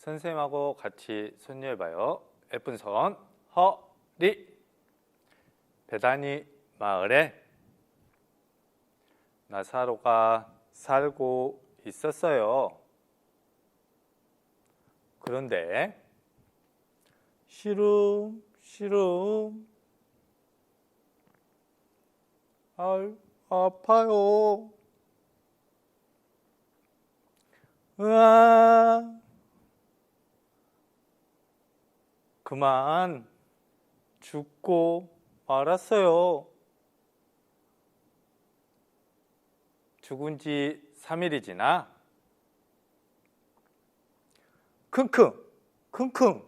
선생님하고 같이 손녀해봐요. 예쁜 손, 허리. 베다니 마을에 나사로가 살고 있었어요. 그런데 시름시름 아파요. 으아, 그만 죽고 말았어요. 죽은 지 3일이 지나 킁킁 킁킁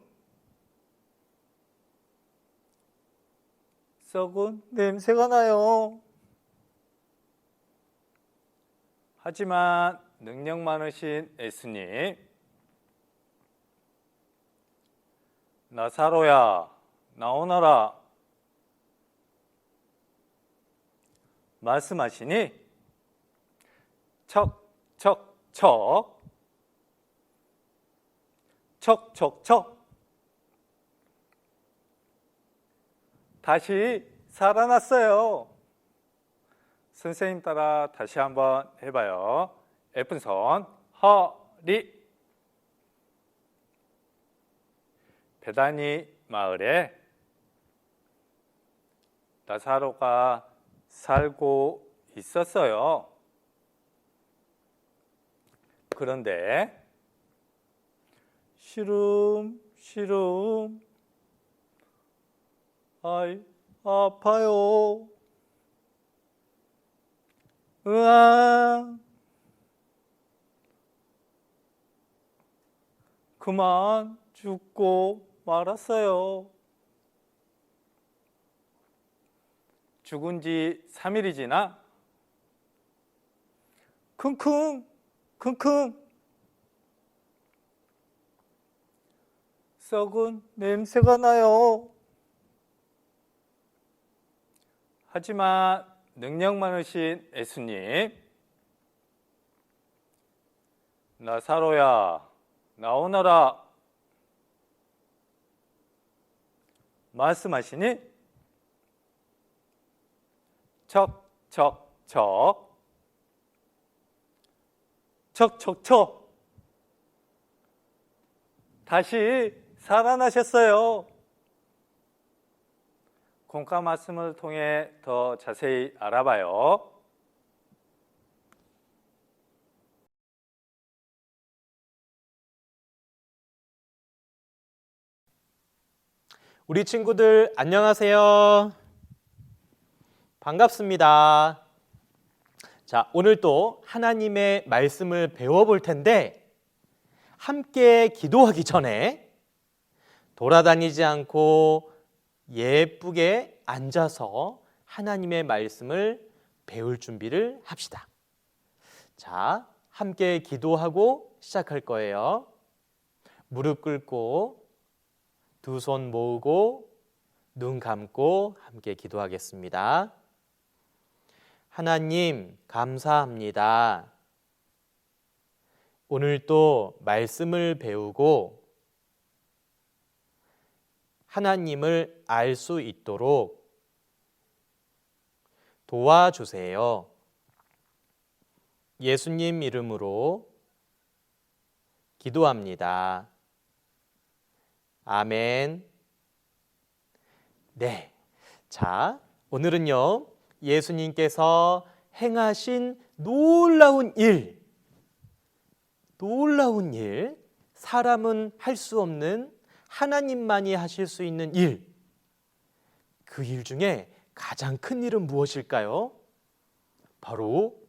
썩은 냄새가 나요. 하지만 능력 많으신 예수님, 나사로야 나오너라 말씀하시니 척척척 척척척 다시 살아났어요. 선생님 따라 다시 한번 해봐요. 예쁜 손, 허리. 베다니 마을에 나사로가 살고 있었어요. 그런데 시름시름 아파요. 으아, 그만 죽고 말았어요. 죽은 지 3일이 지나 킁킁 킁킁 썩은 냄새가 나요. 하지만 능력 많으신 예수님, 나사로야 나오너라 말씀하시니 척척척 척척척 다시 살아나셨어요. 공과 말씀을 통해 더 자세히 알아봐요. 우리 친구들 안녕하세요. 반갑습니다. 자, 오늘 또 하나님의 말씀을 배워볼 텐데 함께 기도하기 전에 돌아다니지 않고 예쁘게 앉아서 하나님의 말씀을 배울 준비를 합시다. 자, 함께 기도하고 시작할 거예요. 무릎 꿇고 두 손 모으고 눈 감고 함께 기도하겠습니다. 하나님 감사합니다. 오늘 또 말씀을 배우고 하나님을 알 수 있도록 도와주세요. 예수님 이름으로 기도합니다. 아멘. 네. 자, 오늘은요, 예수님께서 행하신 놀라운 일, 사람은 할 수 없는 하나님만이 하실 수 있는 일, 그 일 중에 가장 큰 일은 무엇일까요? 바로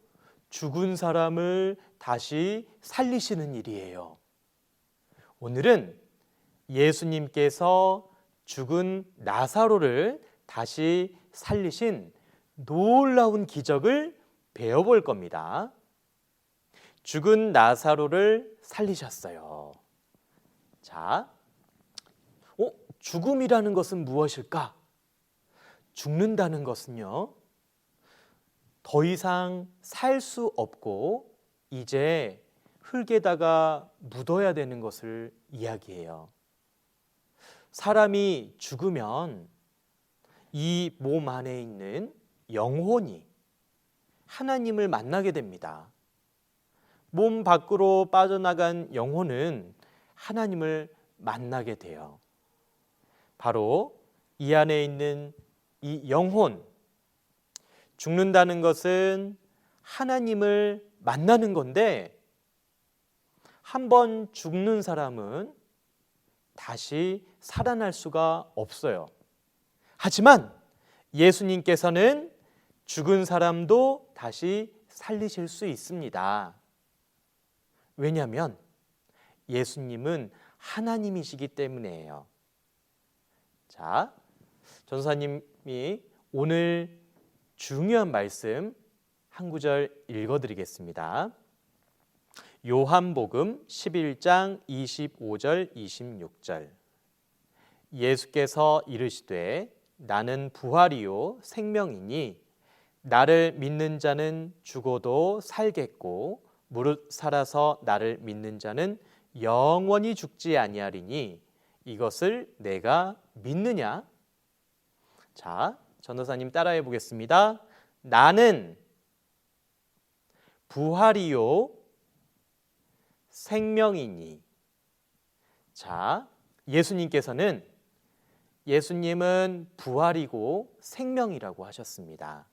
죽은 사람을 다시 살리시는 일이에요. 오늘은 예수님께서 죽은 나사로를 다시 살리신 놀라운 기적을 배워볼 겁니다. 죽은 나사로를 살리셨어요. 자, 죽음이라는 것은 무엇일까? 죽는다는 것은요, 더 이상 살 수 없고 이제 흙에다가 묻어야 되는 것을 이야기해요. 사람이 죽으면 이 몸 안에 있는 영혼이 하나님을 만나게 됩니다. 몸 밖으로 빠져나간 영혼은 하나님을 만나게 돼요. 바로 이 안에 있는 이 영혼, 죽는다는 것은 하나님을 만나는 건데, 한번 죽는 사람은 다시 살아날 수가 없어요. 하지만 예수님께서는 죽은 사람도 다시 살리실 수 있습니다. 왜냐하면 예수님은 하나님이시기 때문이에요. 자, 전사님이 오늘 중요한 말씀 한 구절 읽어드리겠습니다. 요한복음 11장 25절 26절. 예수께서 이르시되 나는 부활이요 생명이니 나를 믿는 자는 죽어도 살겠고 무릇 살아서 나를 믿는 자는 영원히 죽지 아니하리니 이것을 내가 믿느냐? 자, 전도사님 따라해 보겠습니다. 나는 부활이요 생명이니. 자, 예수님은 부활이고 생명이라고 하셨습니다.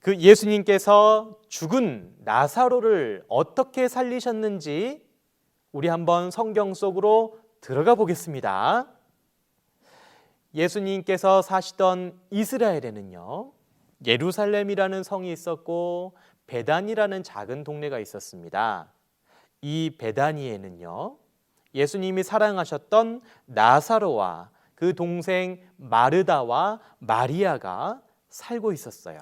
그 예수님께서 죽은 나사로를 어떻게 살리셨는지 우리 한번 성경 속으로 들어가 보겠습니다. 예수님께서 사시던 이스라엘에는요, 예루살렘이라는 성이 있었고 베단이라는 작은 동네가 있었습니다. 이 베다니에는요, 예수님이 사랑하셨던 나사로와 그 동생 마르다와 마리아가 살고 있었어요.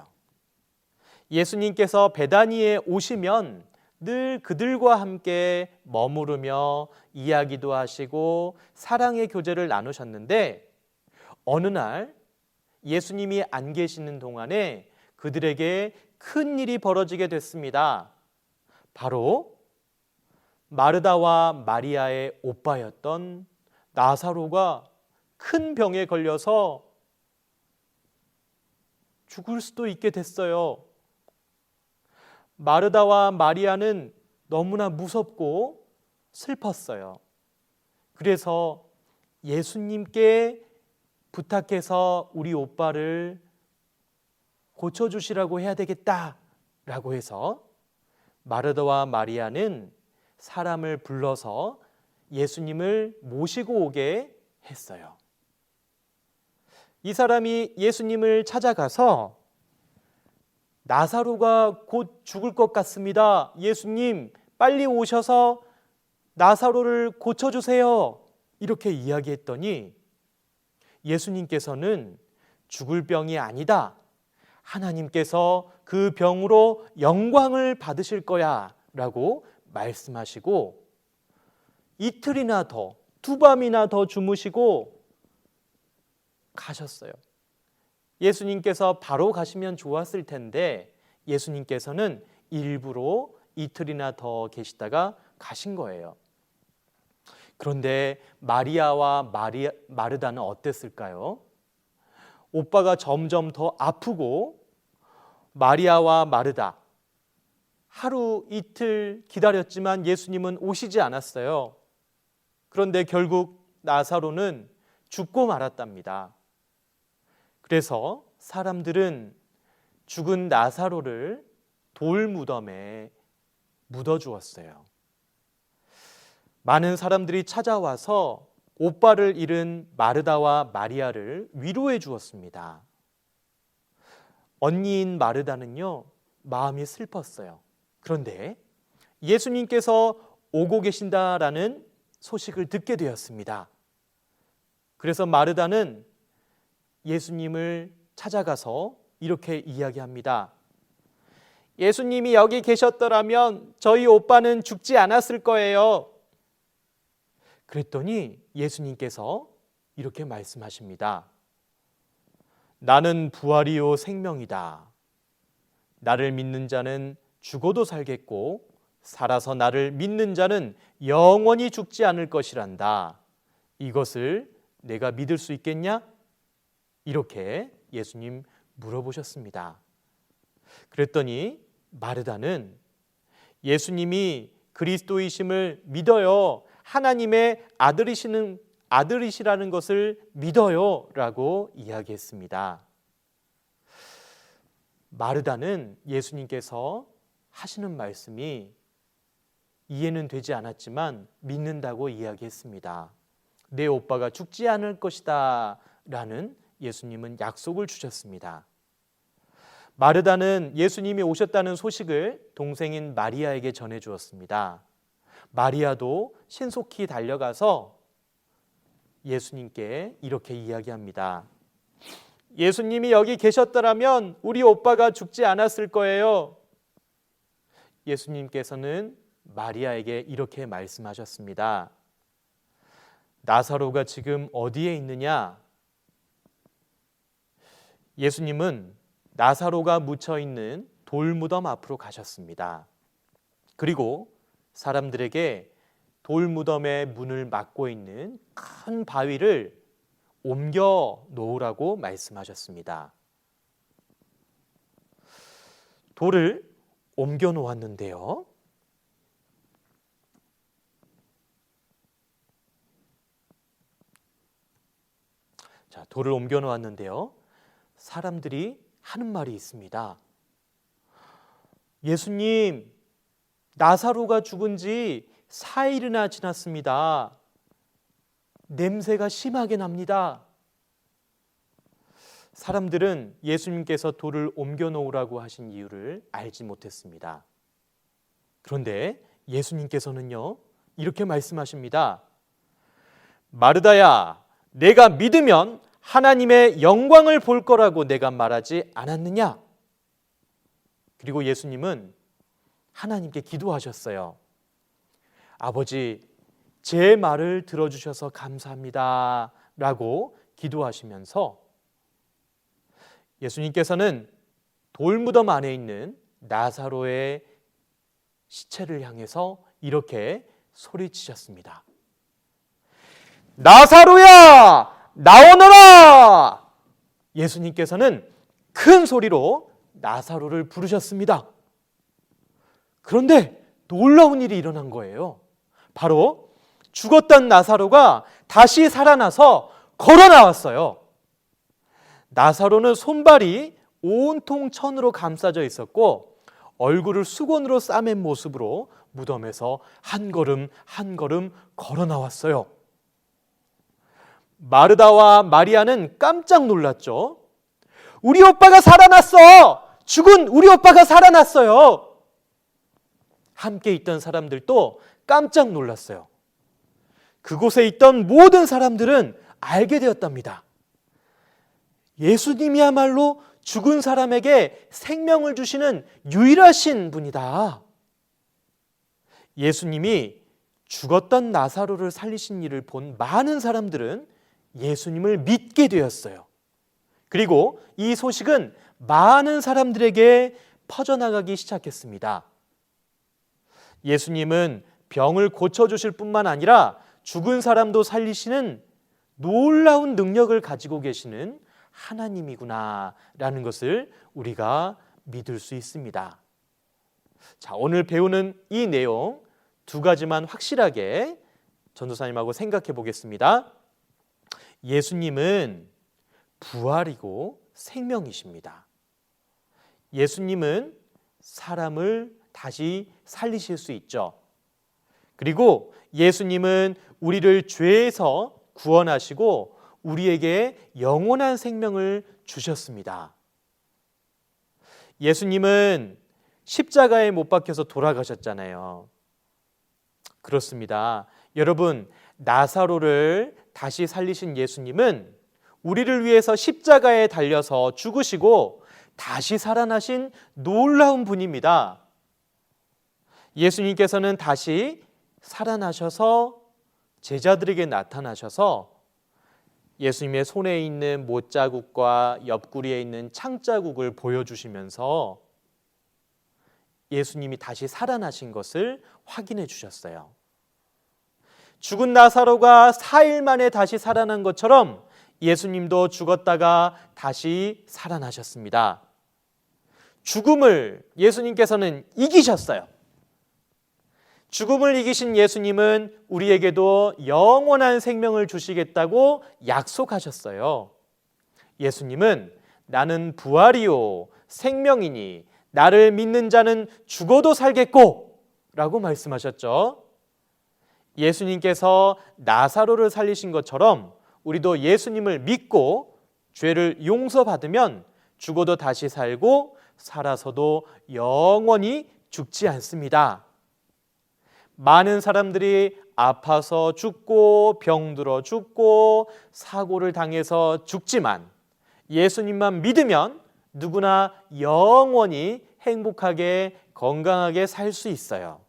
예수님께서 베다니에 오시면 늘 그들과 함께 머무르며 이야기도 하시고 사랑의 교제를 나누셨는데, 어느 날 예수님이 안 계시는 동안에 그들에게 큰 일이 벌어지게 됐습니다. 바로 마르다와 마리아의 오빠였던 나사로가 큰 병에 걸려서 죽을 수도 있게 됐어요. 마르다와 마리아는 너무나 무섭고 슬펐어요. 그래서 예수님께 부탁해서 우리 오빠를 고쳐주시라고 해야 되겠다라고 해서 마르다와 마리아는 사람을 불러서 예수님을 모시고 오게 했어요. 이 사람이 예수님을 찾아가서 나사로가 곧 죽을 것 같습니다. 예수님, 빨리 오셔서 나사로를 고쳐주세요. 이렇게 이야기했더니 예수님께서는 죽을 병이 아니다. 하나님께서 그 병으로 영광을 받으실 거야 라고 말씀하시고 이틀이나 더, 2밤이나 더 주무시고 가셨어요. 예수님께서 바로 가시면 좋았을 텐데 예수님께서는 일부러 이틀이나 더 계시다가 가신 거예요. 그런데 마리아와 마르다는 어땠을까요? 오빠가 점점 더 아프고 마리아와 마르다 하루 이틀 기다렸지만 예수님은 오시지 않았어요. 그런데 결국 나사로는 죽고 말았답니다. 그래서 사람들은 죽은 나사로를 돌무덤에 묻어주었어요. 많은 사람들이 찾아와서 오빠를 잃은 마르다와 마리아를 위로해 주었습니다. 언니인 마르다는요, 마음이 슬펐어요. 그런데 예수님께서 오고 계신다라는 소식을 듣게 되었습니다. 그래서 마르다는 예수님을 찾아가서 이렇게 이야기합니다. 예수님이 여기 계셨더라면 저희 오빠는 죽지 않았을 거예요. 그랬더니 예수님께서 이렇게 말씀하십니다. 나는 부활이요 생명이다. 나를 믿는 자는 죽어도 살겠고 살아서 나를 믿는 자는 영원히 죽지 않을 것이란다. 이것을 내가 믿을 수 있겠냐? 이렇게 예수님 물어보셨습니다. 그랬더니 마르다는 예수님이 그리스도이심을 믿어요. 하나님의 아들이시라는 것을 믿어요. 라고 이야기했습니다. 마르다는 예수님께서 하시는 말씀이 이해는 되지 않았지만 믿는다고 이야기했습니다. 내 오빠가 죽지 않을 것이다 라는 예수님은 약속을 주셨습니다. 마르다는 예수님이 오셨다는 소식을 동생인 마리아에게 전해 주었습니다. 마리아도 신속히 달려가서 예수님께 이렇게 이야기합니다. 예수님이 여기 계셨더라면 우리 오빠가 죽지 않았을 거예요. 예수님께서는 마리아에게 이렇게 말씀하셨습니다. 나사로가 지금 어디에 있느냐? 예수님은 나사로가 묻혀 있는 돌무덤 앞으로 가셨습니다. 그리고 사람들에게 돌무덤의 문을 막고 있는 큰 바위를 옮겨 놓으라고 말씀하셨습니다. 돌을 옮겨 놓았는데요. 돌을 옮겨 놓았는데요. 사람들이 하는 말이 있습니다. 예수님, 나사로가 죽은 지 4일이나 지났습니다. 냄새가 심하게 납니다. 사람들은 예수님께서 돌을 옮겨 놓으라고 하신 이유를 알지 못했습니다. 그런데 예수님께서는요, 이렇게 말씀하십니다. 마르다야, 내가 믿으면 하나님의 영광을 볼 거라고 내가 말하지 않았느냐? 그리고 예수님은 하나님께 기도하셨어요. 아버지, 제 말을 들어주셔서 감사합니다 라고 기도하시면서 예수님께서는 돌무덤 안에 있는 나사로의 시체를 향해서 이렇게 소리치셨습니다. 나사로야! 나오너라! 예수님께서는 큰 소리로 나사로를 부르셨습니다. 그런데 놀라운 일이 일어난 거예요. 바로 죽었던 나사로가 다시 살아나서 걸어 나왔어요. 나사로는 손발이 온통 천으로 감싸져 있었고 얼굴을 수건으로 싸맨 모습으로 무덤에서 한 걸음 한 걸음 걸어 나왔어요. 마르다와 마리아는 깜짝 놀랐죠. 우리 오빠가 살아났어! 죽은 우리 오빠가 살아났어요! 함께 있던 사람들도 깜짝 놀랐어요. 그곳에 있던 모든 사람들은 알게 되었답니다. 예수님이야말로 죽은 사람에게 생명을 주시는 유일하신 분이다. 예수님이 죽었던 나사로를 살리신 일을 본 많은 사람들은 예수님을 믿게 되었어요. 그리고 이 소식은 많은 사람들에게 퍼져나가기 시작했습니다. 예수님은 병을 고쳐주실 뿐만 아니라 죽은 사람도 살리시는 놀라운 능력을 가지고 계시는 하나님이구나라는 것을 우리가 믿을 수 있습니다. 자, 오늘 배우는 이 내용 두 가지만 확실하게 전도사님하고 생각해 보겠습니다. 예수님은 부활이고 생명이십니다. 예수님은 사람을 다시 살리실 수 있죠. 그리고 예수님은 우리를 죄에서 구원하시고 우리에게 영원한 생명을 주셨습니다. 예수님은 십자가에 못 박혀서 돌아가셨잖아요. 그렇습니다. 여러분, 나사로를 다시 살리신 예수님은 우리를 위해서 십자가에 달려서 죽으시고 다시 살아나신 놀라운 분입니다. 예수님께서는 다시 살아나셔서 제자들에게 나타나셔서 예수님의 손에 있는 못자국과 옆구리에 있는 창자국을 보여주시면서 예수님이 다시 살아나신 것을 확인해 주셨어요. 죽은 나사로가 4일 만에 다시 살아난 것처럼 예수님도 죽었다가 다시 살아나셨습니다. 죽음을 예수님께서는 이기셨어요. 죽음을 이기신 예수님은 우리에게도 영원한 생명을 주시겠다고 약속하셨어요. 예수님은 나는 부활이요 생명이니 나를 믿는 자는 죽어도 살겠고 라고 말씀하셨죠. 예수님께서 나사로를 살리신 것처럼 우리도 예수님을 믿고 죄를 용서받으면 죽어도 다시 살고 살아서도 영원히 죽지 않습니다. 많은 사람들이 아파서 죽고 병들어 죽고 사고를 당해서 죽지만 예수님만 믿으면 누구나 영원히 행복하게 건강하게 살 수 있어요.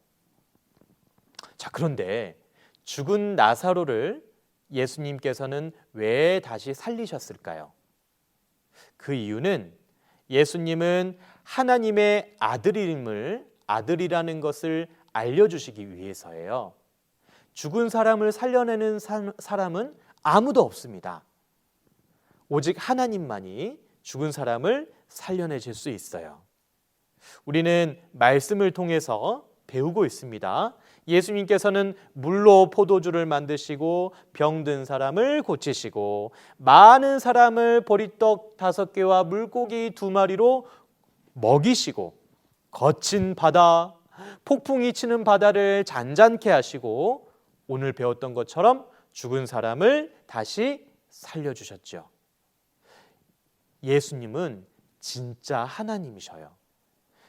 자, 그런데 죽은 나사로를 예수님께서는 왜 다시 살리셨을까요? 그 이유는 예수님은 하나님의 아들이라는 것을 알려주시기 위해서예요. 죽은 사람을 살려내는 사람은 아무도 없습니다. 오직 하나님만이 죽은 사람을 살려내실 수 있어요. 우리는 말씀을 통해서 배우고 있습니다. 예수님께서는 물로 포도주를 만드시고 병든 사람을 고치시고 많은 사람을 보리떡 5개와 물고기 2마리로 먹이시고 거친 바다, 폭풍이 치는 바다를 잔잔케 하시고 오늘 배웠던 것처럼 죽은 사람을 다시 살려주셨죠. 예수님은 진짜 하나님이셔요.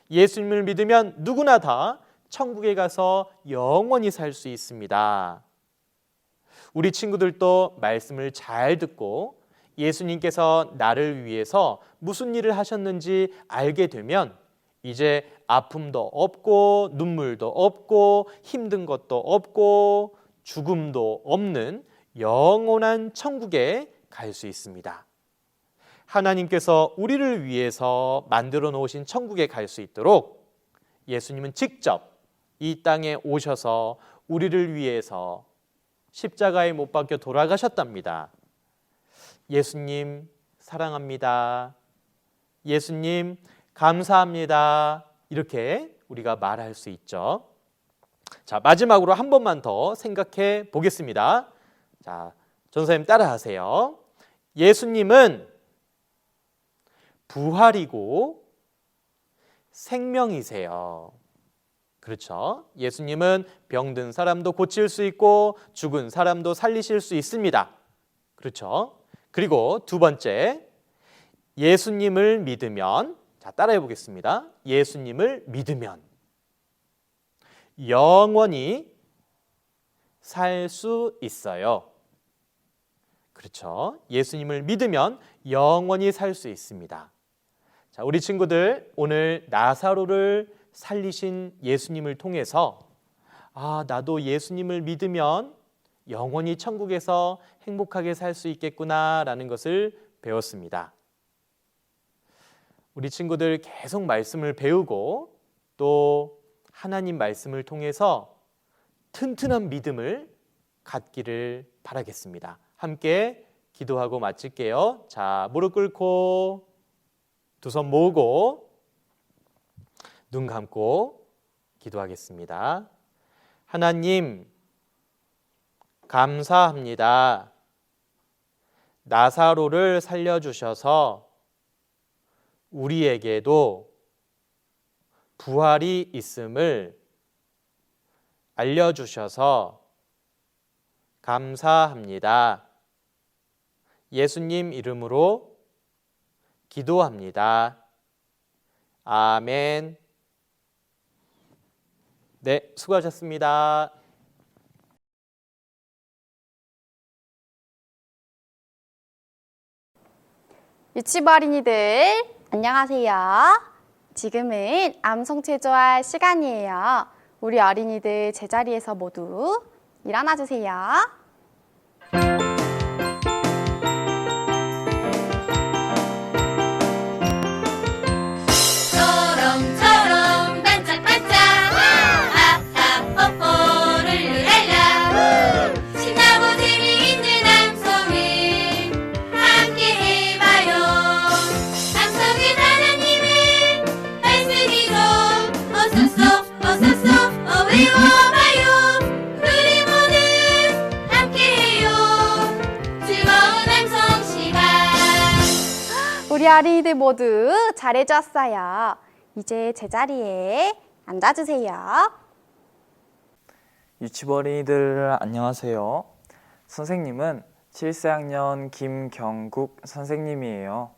예수님을 믿으면 누구나 다 천국에 가서 영원히 살 수 있습니다. 우리 친구들도 말씀을 잘 듣고 예수님께서 나를 위해서 무슨 일을 하셨는지 알게 되면 이제 아픔도 없고 눈물도 없고 힘든 것도 없고 죽음도 없는 영원한 천국에 갈 수 있습니다. 하나님께서 우리를 위해서 만들어 놓으신 천국에 갈 수 있도록 예수님은 직접 이 땅에 오셔서 우리를 위해서 십자가에 못 박혀 돌아가셨답니다. 예수님 사랑합니다. 예수님 감사합니다. 이렇게 우리가 말할 수 있죠. 자, 마지막으로 한 번만 더 생각해 보겠습니다. 자, 전사님 따라하세요. 예수님은 부활이고 생명이세요. 그렇죠? 예수님은 병든 사람도 고칠 수 있고 죽은 사람도 살리실 수 있습니다. 그렇죠? 그리고 두 번째, 예수님을 믿으면, 자, 따라해 보겠습니다. 예수님을 믿으면 영원히 살 수 있어요. 그렇죠? 예수님을 믿으면 영원히 살 수 있습니다. 자, 우리 친구들 오늘 나사로를 살리신 예수님을 통해서 나도 예수님을 믿으면 영원히 천국에서 행복하게 살 수 있겠구나라는 것을 배웠습니다. 우리 친구들 계속 말씀을 배우고 또 하나님 말씀을 통해서 튼튼한 믿음을 갖기를 바라겠습니다. 함께 기도하고 마칠게요. 자, 무릎 꿇고 두 손 모으고 눈 감고 기도하겠습니다. 하나님, 감사합니다. 나사로를 살려주셔서 우리에게도 부활이 있음을 알려주셔서 감사합니다. 예수님 이름으로 기도합니다. 아멘. 네, 수고하셨습니다. 유치부 어린이들 안녕하세요. 지금은 암송 체조할 시간이에요. 우리 어린이들 제자리에서 모두 일어나 주세요. 초롱초롱 반짝반짝 우리 어린이들 모두 잘해주었어요. 이제 제자리에 앉아주세요. 유치부 어린이들 안녕하세요. 선생님은 7사학년 김경국 선생님이에요.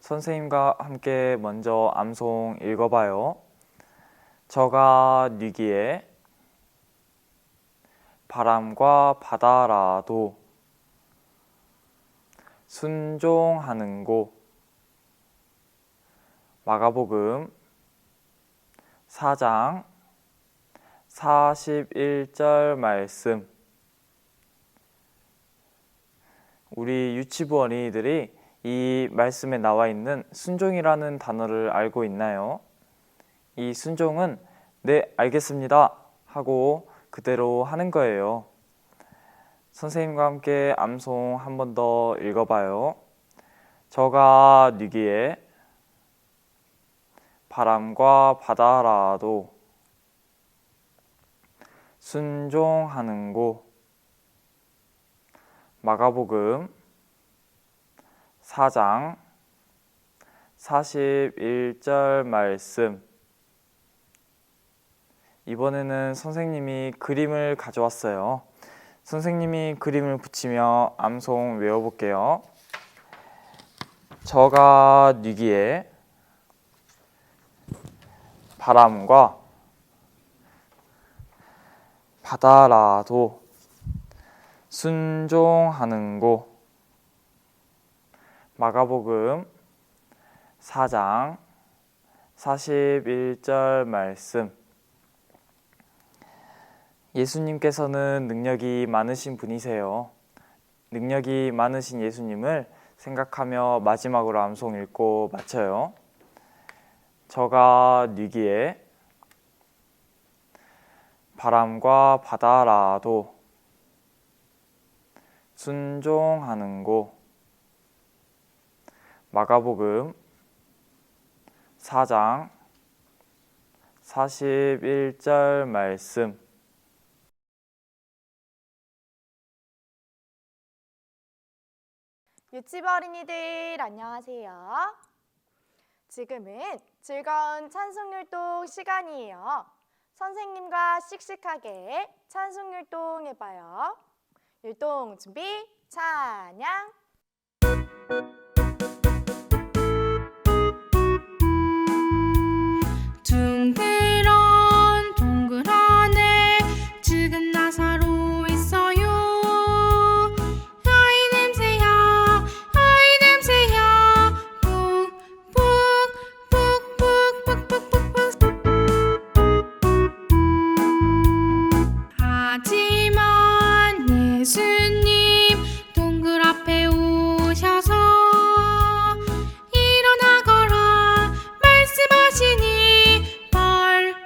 선생님과 함께 먼저 암송 읽어봐요. 저가 뉘기에 바람과 바다라도 순종하는고. 마가복음 4장 41절 말씀. 우리 유치부 어린이들이 이 말씀에 나와 있는 순종이라는 단어를 알고 있나요? 이 순종은 네, 알겠습니다 하고 그대로 하는 거예요. 선생님과 함께 암송 한 번 더 읽어봐요. 저가 뉘기에 바람과 바다라도 순종하는고. 마가복음 4장 41절 말씀. 이번에는 선생님이 그림을 가져왔어요. 선생님이 그림을 붙이며 암송 외워볼게요. 저가 뉘기에 바람과 바다라도 순종하는고. 마가복음 4장 41절 말씀. 예수님께서는 능력이 많으신 분이세요. 능력이 많으신 예수님을 생각하며 마지막으로 암송 읽고 마쳐요. 저가 뉘기에 바람과 바다라도 순종하는고. 마가복음 4장 41절 말씀. 유치부 어린이들 안녕하세요. 지금은 즐거운 찬송율동 시간이에요. 선생님과 씩씩하게 찬송율동 해봐요. 율동 준비, 찬양. 둥그런 동굴 안에 죽은 나사로 있어요. 아이 냄새야, 아이 냄새야. 하지만 예수님 동굴 앞에 오셔서 일어나거라 말씀하시니 벌떡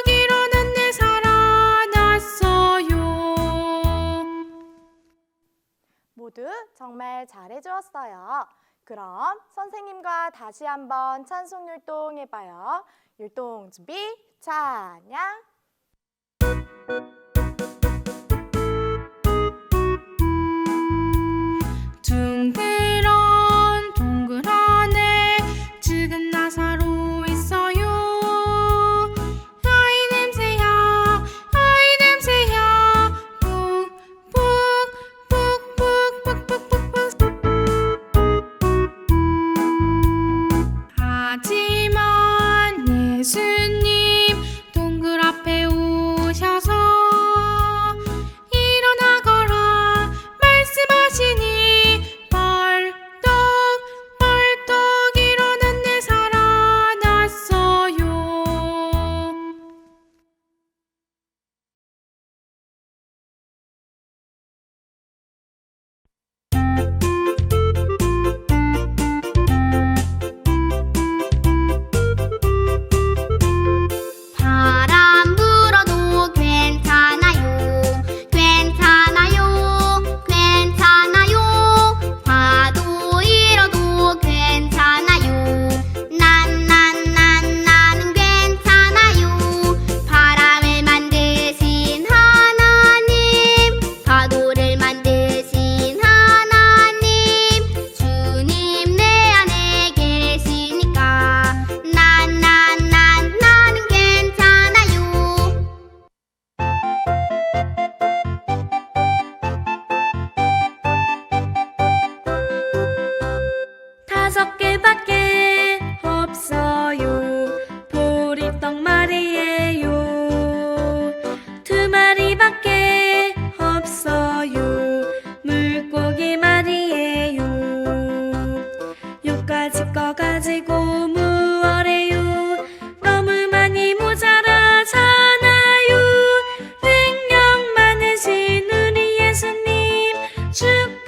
일어났네. 살아났어요. 모두 정말 잘해주었어요. 그럼 선생님과 다시 한번 찬송율동 해봐요. 율동 준비, 찬양. 둥그런 동굴 안에 죽은 나사로 있어요. 아이 냄새야, 아이 냄새야. 하지만 예수님 동굴 앞에 오셔서 5개밖에 없어요. 보리떡 말이에요. 2마리밖에 없어요. 물고기 말이에요. 요까지 거 가지고 무얼해요? 너무 많이 모자라잖아요. 능력 많으신 우리 예수님 축